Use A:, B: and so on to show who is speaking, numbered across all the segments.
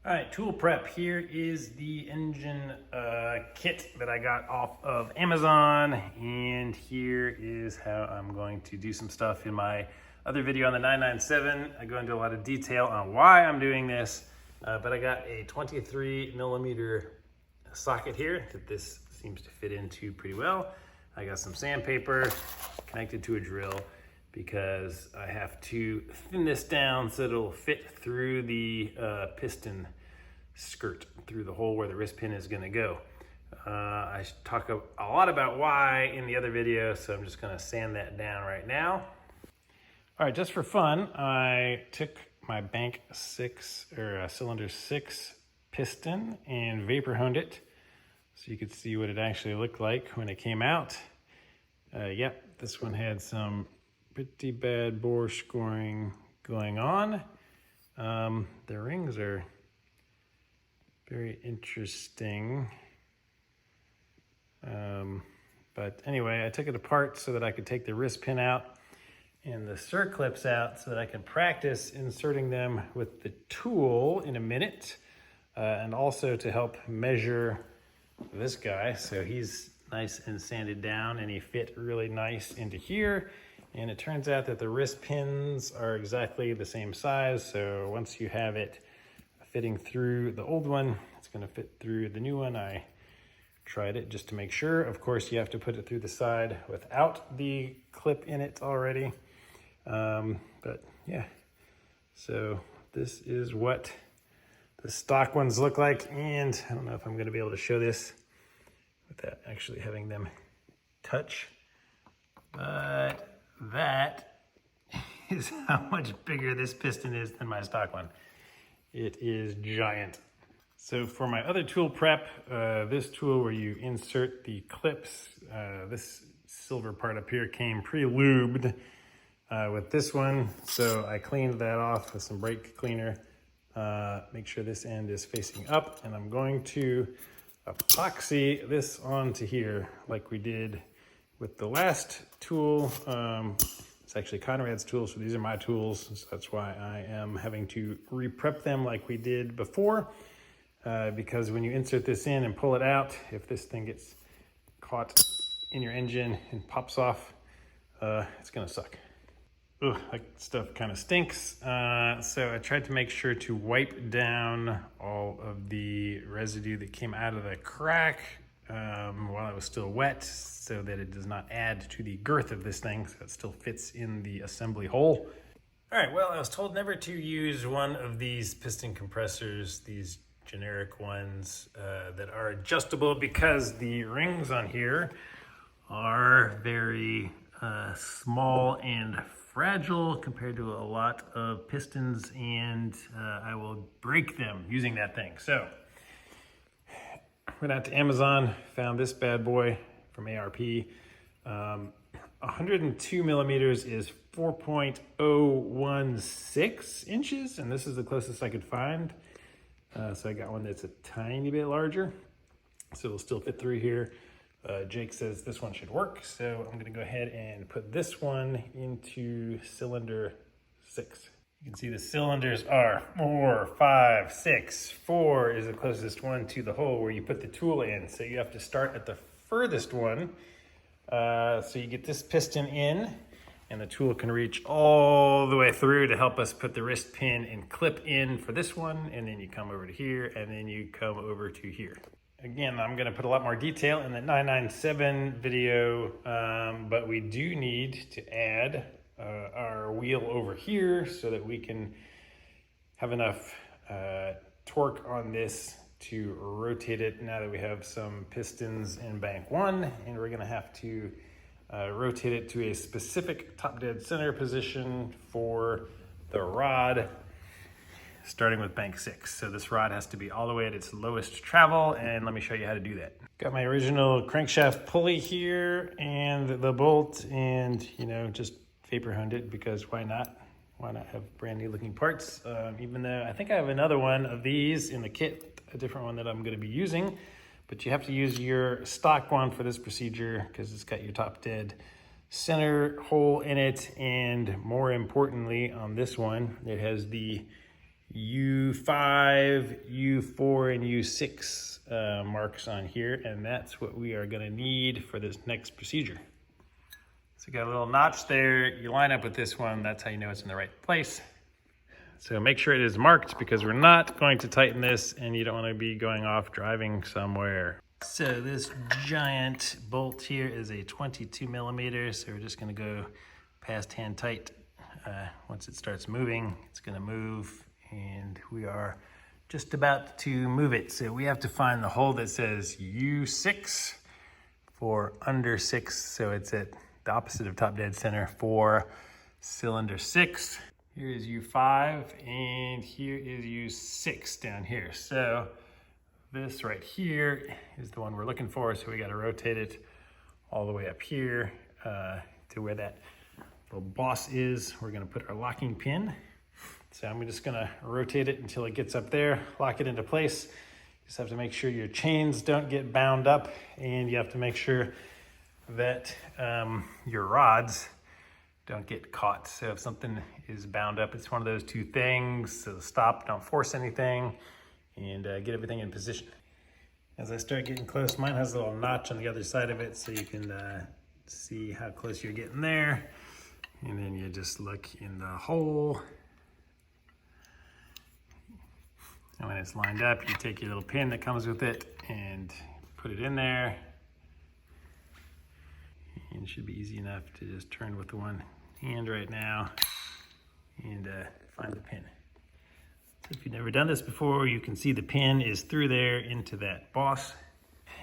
A: All right, tool prep. Here is the engine kit that I got off of Amazon, and here is how I'm going to do some stuff. In my other video on the 997, I go into a lot of detail on why I'm doing this, but I got a 23 millimeter socket here that this seems to fit into pretty well. I got some sandpaper connected to a drill because I have to thin this down so it'll fit through the piston skirt, through the hole where the wrist pin is going to go. I talk a lot about why in the other video, so I'm just going to sand that down right now. All right, just for fun, I took my bank 6 or cylinder 6 piston and vapor honed it so you could see what it actually looked like when it came out. Yep, this one had some pretty bad bore scoring going on. The rings are very interesting. But anyway, I took it apart so that I could take the wrist pin out and the circlips out so that I can practice inserting them with the tool in a minute, and also to help measure this guy. So he's nice and sanded down and he fit really nice into here. And it turns out that the wrist pins are exactly the same size. So once you have it fitting through the old one, it's going to fit through the new one. I tried it just to make sure. Of course, you have to put it through the side without the clip in it already. But yeah, so this is what the stock ones look like. And I don't know if I'm going to be able to show this without actually having them touch, but that is how much bigger this piston is than my stock one. It is giant. So for my other tool prep, this tool where you insert the clips, this silver part up here came pre-lubed with this one. So I cleaned that off with some brake cleaner. Make sure this end is facing up, and I'm going to epoxy this onto here like we did with the last tool. It's actually Conrad's tools, so these are my tools. So that's why I am having to re-prep them like we did before. Because when you insert this in and pull it out, if this thing gets caught in your engine and pops off, it's gonna suck. Ugh, that stuff kind of stinks. So I tried to make sure to wipe down all of the residue that came out of the crack while it was still wet, so that it does not add to the girth of this thing, so it still fits in the assembly hole. All right, well, I was told never to use one of these piston compressors, these generic ones that are adjustable, because the rings on here are very small and fragile compared to a lot of pistons, and I will break them using that thing. So went out to Amazon, found this bad boy from ARP. 102 millimeters is 4.016 inches, and this is the closest I could find. So I got one that's a tiny bit larger, so it'll still fit through here. Jake says this one should work, so I'm gonna go ahead and put this one into cylinder 6. You can see the cylinders are 4, 5, 6. 4 is the closest one to the hole where you put the tool in. So you have to start at the furthest one. So you get this piston in, and the tool can reach all the way through to help us put the wrist pin and clip in for this one. And then you come over to here, and then you come over to here. Again, I'm gonna put a lot more detail in the 997 video, but we do need to add our wheel over here so that we can have enough torque on this to rotate it now that we have some pistons in bank 1, and we're gonna have to rotate it to a specific top dead center position for the rod, starting with bank 6. So this rod has to be all the way at its lowest travel, and let me show you how to do that. Got my original crankshaft pulley here and the bolt, and just vapor honed it because why not? Why not have brand new looking parts? Even though I think I have another one of these in the kit, a different one that I'm going to be using, but you have to use your stock one for this procedure because it's got your top dead center hole in it, and more importantly on this one, it has the U5, U4, and U6 marks on here, and that's what we are gonna need for this next procedure. So you got a little notch there. You line up with this one, that's how you know it's in the right place. So make sure it is marked because we're not going to tighten this and you don't wanna be going off driving somewhere. So this giant bolt here is a 22 millimeter, so we're just gonna go past hand tight. Once it starts moving, it's gonna move, and we are just about to move it. So we have to find the hole that says U6 for under 6, so it's at the opposite of top dead center for cylinder 6. Here is U5, and here is U6 down here. So this right here is the one we're looking for, so we gotta rotate it all the way up here to where that little boss is. We're gonna put our locking pin. So I'm just gonna rotate it until it gets up there, lock it into place. Just have to make sure your chains don't get bound up, and you have to make sure that your rods don't get caught. So if something is bound up, it's one of those two things. So stop, don't force anything, and get everything in position. As I start getting close, mine has a little notch on the other side of it, so you can see how close you're getting there. And then you just look in the hole. And when it's lined up, you take your little pin that comes with it and put it in there. And it should be easy enough to just turn with the one hand right now and find the pin. So if you've never done this before, you can see the pin is through there into that boss.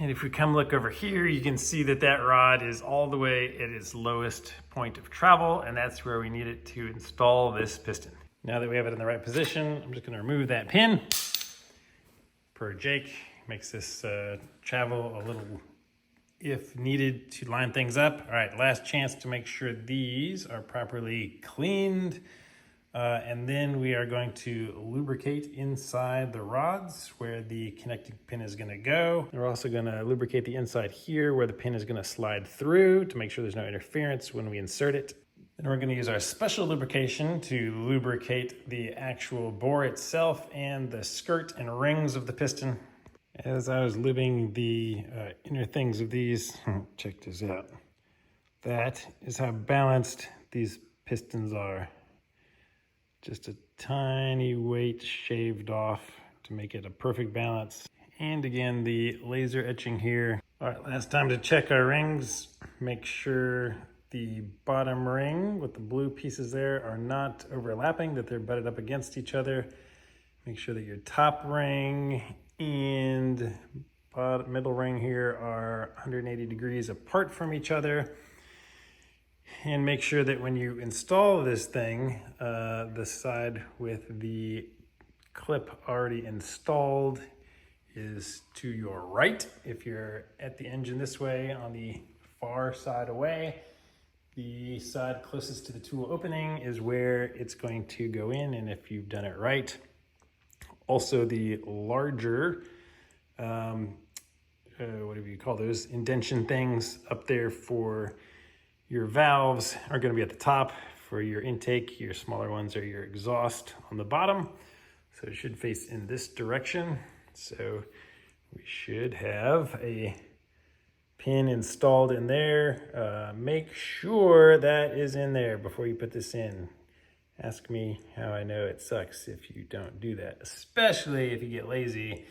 A: And if we come look over here, you can see that that rod is all the way at its lowest point of travel, and that's where we need it to install this piston. Now that we have it in the right position, I'm just gonna remove that pin. Per Jake, makes this travel a little, if needed, to line things up. All right, last chance to make sure these are properly cleaned. And then we are going to lubricate inside the rods where the connecting pin is gonna go. We're also gonna lubricate the inside here where the pin is gonna slide through to make sure there's no interference when we insert it. Then we're gonna use our special lubrication to lubricate the actual bore itself and the skirt and rings of the piston. As I was lubing the inner things of these, check this out. That is how balanced these pistons are. Just a tiny weight shaved off to make it a perfect balance. And again, the laser etching here. All right, last time to check our rings. Make sure the bottom ring with the blue pieces there are not overlapping, that they're butted up against each other. Make sure that your top ring and middle ring here are 180 degrees apart from each other. And make sure that when you install this thing, the side with the clip already installed is to your right. If you're at the engine this way, on the far side away, the side closest to the tool opening is where it's going to go in, and if you've done it right. Also, the larger, whatever you call those, indentation things up there for your valves are going to be at the top for your intake. Your smaller ones are your exhaust on the bottom. So it should face in this direction. So we should have a pin installed in there. Make sure that is in there before you put this in. Ask me how I know it sucks if you don't do that, especially if you get lazy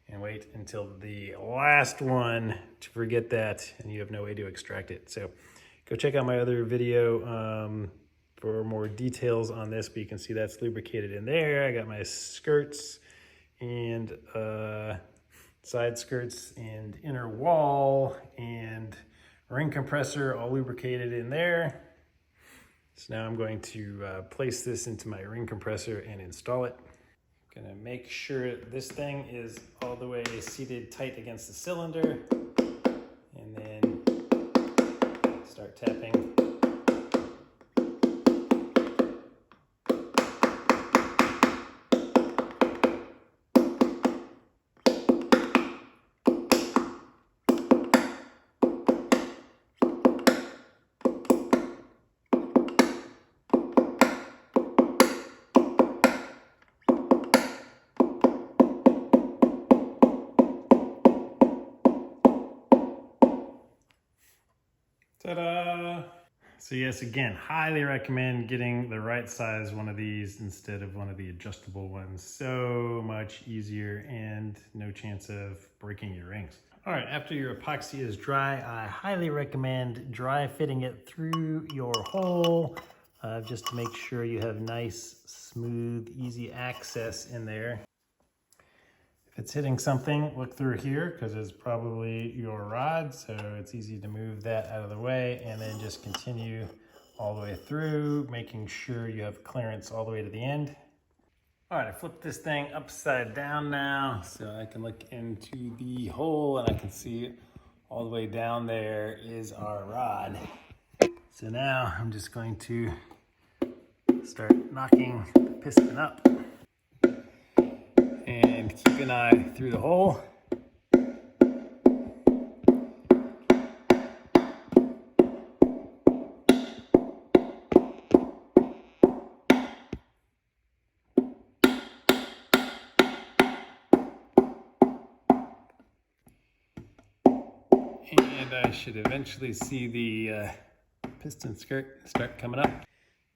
A: and wait until the last one to forget that and you have no way to extract it. So go check out my other video for more details on this, but you can see that's lubricated in there. I got my skirts and side skirts and inner wall and ring compressor all lubricated in there. So now I'm going to place this into my ring compressor and install it. I'm gonna make sure this thing is all the way seated tight against the cylinder, and then start tapping. Ta-da! So yes, again, highly recommend getting the right size one of these instead of one of the adjustable ones. So much easier and no chance of breaking your rings. All right, after your epoxy is dry, I highly recommend dry fitting it through your hole just to make sure you have nice, smooth, easy access in there. If it's hitting something, look through here because it's probably your rod, so it's easy to move that out of the way and then just continue all the way through, making sure you have clearance all the way to the end. All right, I flipped this thing upside down now so I can look into the hole and I can see all the way down there is our rod. So now I'm just going to start knocking the piston up. And keep an eye through the hole. And I should eventually see the piston skirt start coming up.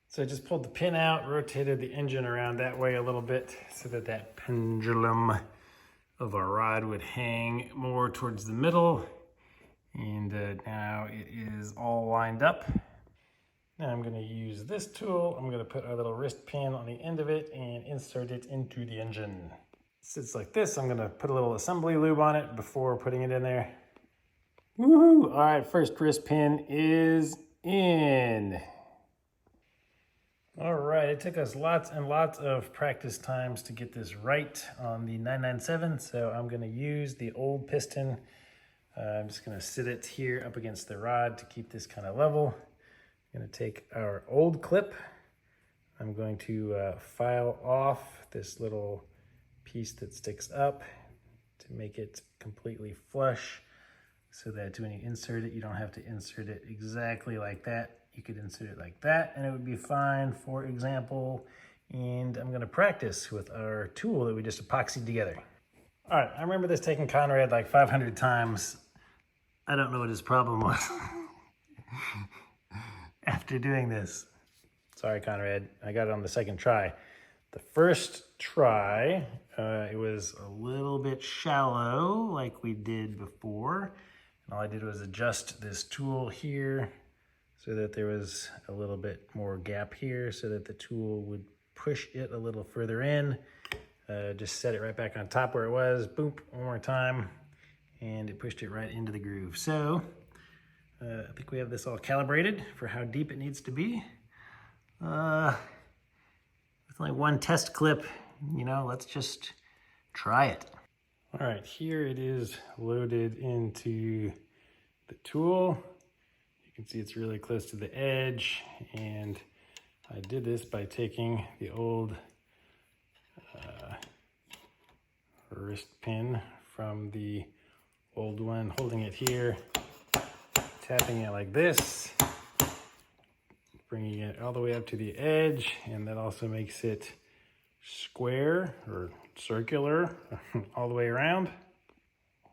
A: So I just pulled the pin out, rotated the engine around that way a little bit so that that pendulum of our rod would hang more towards the middle. And now it is all lined up. Now I'm going to use this tool. I'm going to put our little wrist pin on the end of it and insert it into the engine. It sits like this. I'm going to put a little assembly lube on it before putting it in there. Woohoo! All right, first wrist pin is in. All right, it took us lots and lots of practice times to get this right on the 997, so I'm going to use the old piston. I'm just going to sit it here up against the rod to keep this kind of level. I'm going to take our old clip. I'm going to file off this little piece that sticks up to make it completely flush so that when you insert it, you don't have to insert it exactly like that. You could insert it like that and it would be fine, for example. And I'm going to practice with our tool that we just epoxied together. All right, I remember this taking Conrad like 500 times. I don't know what his problem was after doing this. Sorry, Conrad, I got it on the second try. The first try, it was a little bit shallow like we did before. And all I did was adjust this tool here so that there was a little bit more gap here so that the tool would push it a little further in. Just set it right back on top where it was, boom, one more time, and it pushed it right into the groove. So I think we have this all calibrated for how deep it needs to be. With only one test clip, you know, let's just try it. All right, here it is loaded into the tool. You can see it's really close to the edge, and I did this by taking the old wrist pin from the old one, holding it here, tapping it like this, bringing it all the way up to the edge, and that also makes it square or circular all the way around.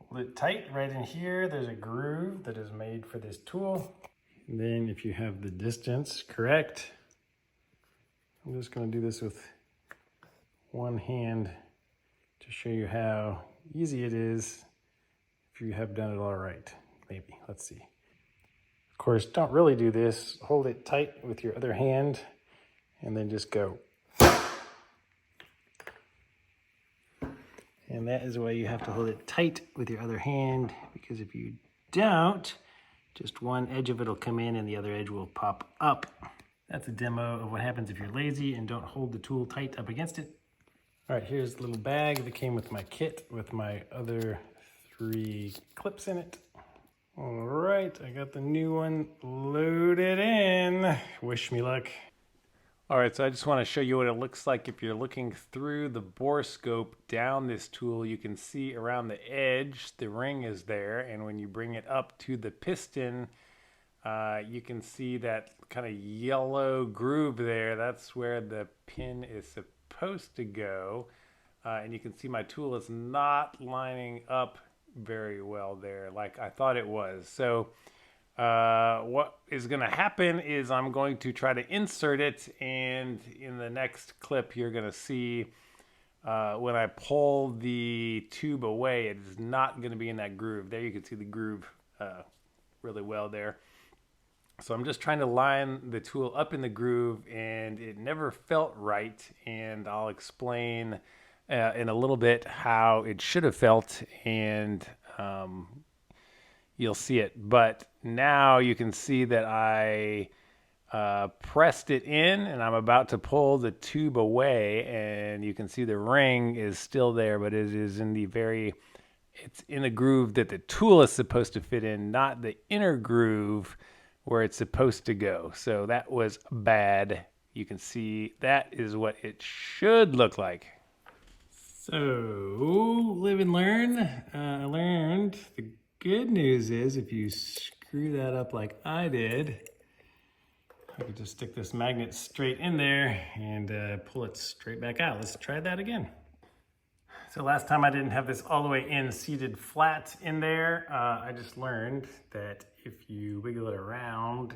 A: Hold it tight right in here. There's a groove that is made for this tool. And then if you have the distance correct, I'm just going to do this with one hand to show you how easy it is if you have done it all right. Maybe, let's see. Of course, don't really do this. Hold it tight with your other hand and then just go. And that is the way you have to hold it tight with your other hand, because if you don't, just one edge of it will come in and the other edge will pop up. That's a demo of what happens if you're lazy and don't hold the tool tight up against it. All right, here's the little bag that came with my kit with my other 3 clips in it. All right, I got the new one loaded in. Wish me luck. All right, so I just want to show you what it looks like if you're looking through the bore scope down this tool. You can see around the edge, the ring is there, and when you bring it up to the piston, you can see that kind of yellow groove there. That's where the pin is supposed to go, and you can see my tool is not lining up very well there like I thought it was. So what is going to happen is I'm going to try to insert it, and in the next clip you're going to see when I pull the tube away, it is not going to be in that groove. There you can see the groove really well there. So I'm just trying to line the tool up in the groove, and it never felt right, and I'll explain in a little bit how it should have felt, and you'll see it. But now you can see that I pressed it in, and I'm about to pull the tube away, and you can see the ring is still there, but it is in it's in the groove that the tool is supposed to fit in, not the inner groove where it's supposed to go. So that was bad. You can see that is what it should look like. So, live and learn. I learned the good news is if you screw that up like I did, I could just stick this magnet straight in there and pull it straight back out. Let's try that again. So last time I didn't have this all the way in seated flat in there. I just learned that if you wiggle it around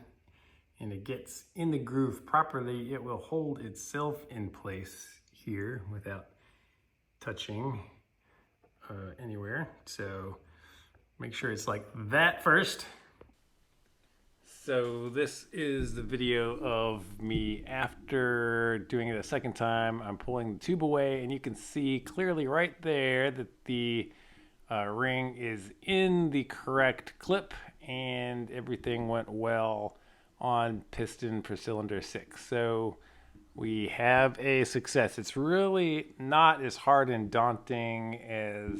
A: and it gets in the groove properly, it will hold itself in place here without touching anywhere. So make sure it's like that first. So this is the video of me after doing it a second time. I'm pulling the tube away, and you can see clearly right there that the ring is in the correct clip, and everything went well on piston per cylinder 6. So we have a success. It's really not as hard and daunting as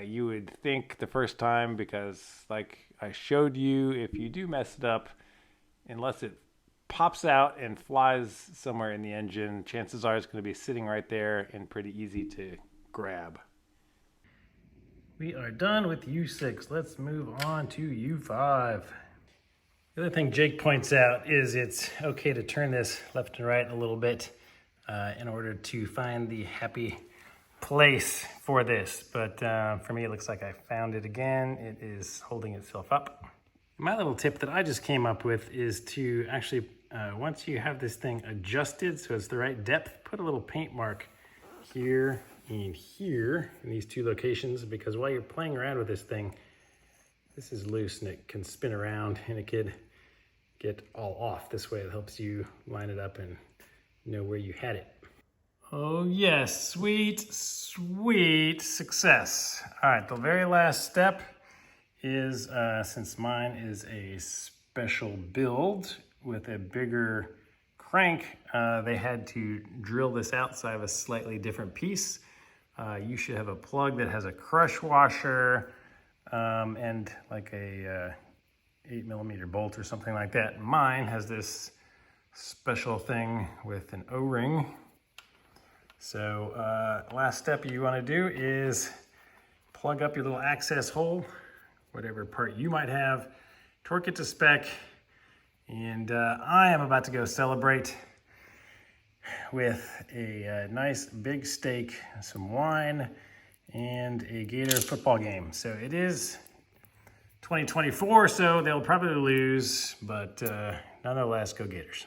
A: you would think the first time, because like I showed you, if you do mess it up, unless it pops out and flies somewhere in the engine, chances are it's going to be sitting right there and pretty easy to grab. We are done with U6. Let's move on to U5. The other thing Jake points out is it's okay to turn this left and right a little bit in order to find the happy place for this, but for me it looks like I found it again. It is holding itself up. My little tip that I just came up with is to actually once you have this thing adjusted so it's the right depth, put a little paint mark here and here in these two locations, because while you're playing around with this thing, this is loose and it can spin around and it could get all off. This way it helps you line it up and know where you had it. Oh yes, sweet, sweet success. All right, the very last step is, since mine is a special build with a bigger crank, they had to drill this out, so I have a slightly different piece. You should have a plug that has a crush washer and like a 8mm bolt or something like that. Mine has this special thing with an O-ring. So last step you want to do is plug up your little access hole, whatever part you might have, torque it to spec, and I am about to go celebrate with a nice big steak, some wine, and a Gator football game. So it is 2024, so they'll probably lose, but nonetheless, go Gators.